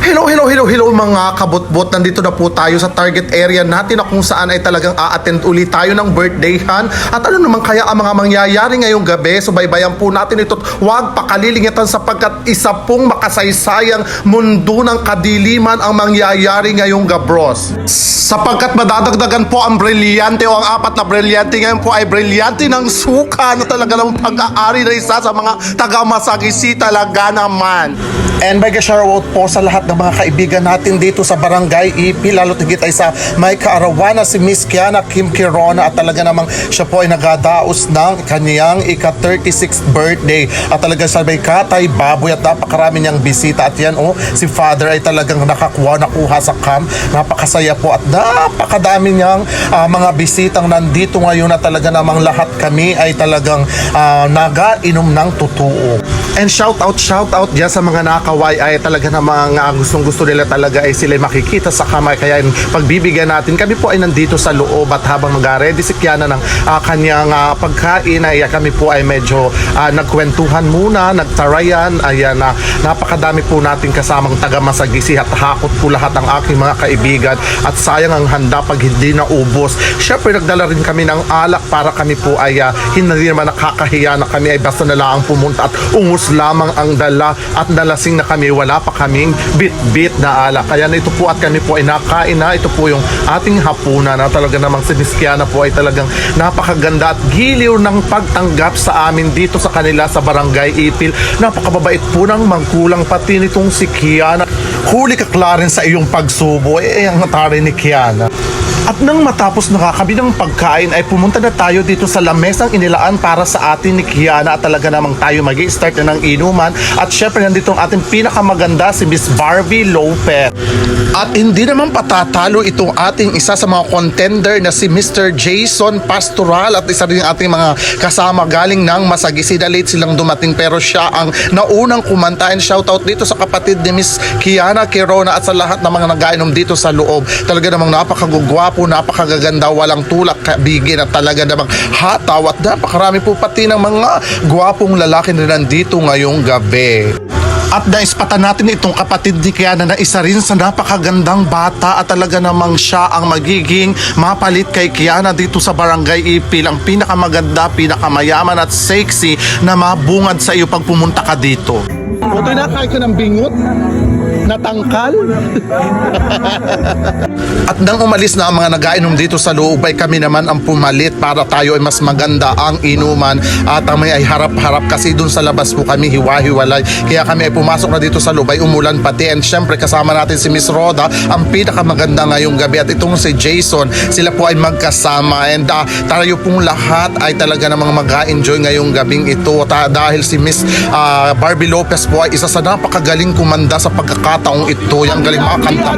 Hello mga kabutbot. Nandito na po tayo sa target area natin na kung saan ay talagang a-attend ulit tayo ng birthdayhan. At ano naman kaya ang mga mangyayari ngayong gabi? Subaybayan po natin ito. Huwag pakalilingatan sapagkat isa pong makasaysayang mundo ng kadiliman ang mangyayari ngayong gabros. Sapagkat madadagdagan po ang brilyante o ang apat na brilyante ngayon po ay brilyante ng suka na talaga ng pag-aari na isa sa mga taga-Masagisi talaga naman. And mega shoutout po sa lahat ng mga kaibigan natin dito sa Barangay Ipil, lalo tigit ay sa may kaarawan na si Miss Kiana Kim Kirona at talaga namang siya po ay nagadaos ng kanyang ika-36th birthday at talaga sa may katay baboy at napakarami niyang bisita at yan si father ay talagang nakuha sa camp. Napakasaya po at napakadami niyang mga bisitang nandito ngayon na talaga namang lahat kami ay talagang nagainom ng totoo. And shoutout dyan sa mga nakaway ay talaga namang gustong-gusto nila talaga ay sila makikita sa kamay. Kaya pagbibigyan natin, kami po ay nandito sa loob at habang nag-ready si Kiana ng kanyang pagkain ay kami po ay medyo nagkwentuhan muna, nagtarayan. Ayan, napakadami po natin kasamang taga-Masagisi at hakot po lahat ang aking mga kaibigan at sayang ang handa pag hindi naubos. Syempre nagdala rin kami ng alak para kami po ay hindi naman nakakahiya na kami ay basta na lang pumunta at ungus lamang ang dala at nalasing na kami, wala pa kaming bit-bit na alak. Kaya na ito po at kami po ay nakain na. Ito po yung ating hapunan na talaga namang si Miss Kiana po ay talagang napakaganda at giliw ng pagtanggap sa amin dito sa kanila sa Barangay Ipil. Napakababait po ng mangkulang pati nitong si Kiana. Huli ka Clarence sa iyong pagsubo ang natari ni Kiana. At nang matapos nakakabi ng pagkain ay pumunta na tayo dito sa lamesang inilaan para sa atin ni Kiana at talaga namang tayo mag-i-start na ng inuman at syempre nandito ang ating pinakamaganda si Miss Barbie Lopez. At hindi naman patatalo itong ating isa sa mga contender na si Mr. Jason Pastoral at isa rin ang ating mga kasama galing ng Masagisi na late silang dumating pero siya ang naunang kumanta. And shoutout dito sa kapatid ni Miss Kiana Kirona at sa lahat ng mga nag-ainom dito sa loob. Talaga namang napakagugwapo, napakagaganda, walang tulak, kabigin at talaga namang hataw at napakarami po pati ng mga gwapong lalaki na nandito ngayong gabi. At naispatan natin itong kapatid ni Kiana na isa rin sa napakagandang bata at talaga namang siya ang magiging mapalit kay Kiana dito sa Barangay Ipil. Ang pinakamaganda, pinakamayaman at sexy na mabungad sa iyo pag pumunta ka dito. Ito na, kahit ko ng bingot, natangkal. At nang umalis na ang mga nag-ainom dito sa loob ay kami naman ang pumalit para tayo ay mas maganda ang inuman at kami ay harap-harap kasi dun sa labas po kami hiwa-hiwalay. Kaya kami ay pumasok na dito sa loob ay umulan pati and syempre kasama natin si Miss Roda ang pinakamaganda ngayong gabi at itong si Jason, sila po ay magkasama and tayo pong lahat ay talaga namang mag-enjoy ngayong gabing ito dahil si Miss Barbie Lopez po ay isa sa napakagaling kumanda sa pagkakataong ito. Yung galing makakanta.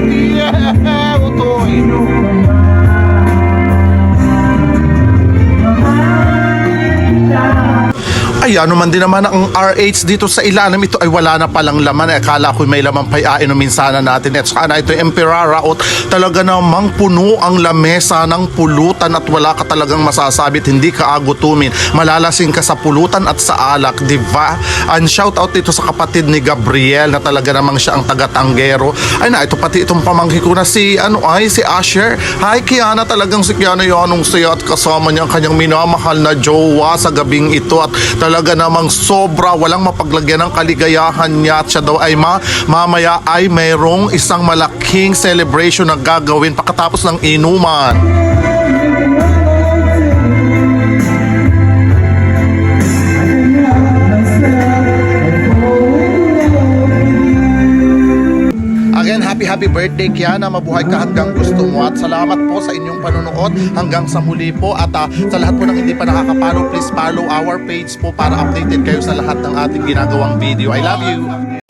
Ay, ano man din naman ang RH dito sa ilalim, ito ay wala na palang laman. Akala ko may laman pa inumin sana natin. At saka na ito Emperara at talaga namang puno ang lamesa ng pulutan at wala ka talagang masasabit, hindi ka agutumin. Malalasing ka sa pulutan at sa alak, diba? And shout out dito sa kapatid ni Gabriel na talaga namang siya ang taga-Tanggero. Ay na, ito pati itong pamangkin ko na si Asher. Hi Kiana, talagang si Kiana yanong siya at kasama niya ang kanyang minamahal na jowa sa gabing ito at talaga namang sobra walang mapaglagyan ng kaligayahan niya at siya daw ay mamaya ay mayroong isang malaking celebration na gagawin pagkatapos ng inuman. Again, happy birthday Kiana, mabuhay ka hanggang gusto mo at salamat po sa inyong panonood hanggang sa muli po at sa lahat po ng hindi pa nakaka-follow, please follow our page po para updated kayo sa lahat ng ating ginagawang video. I love you!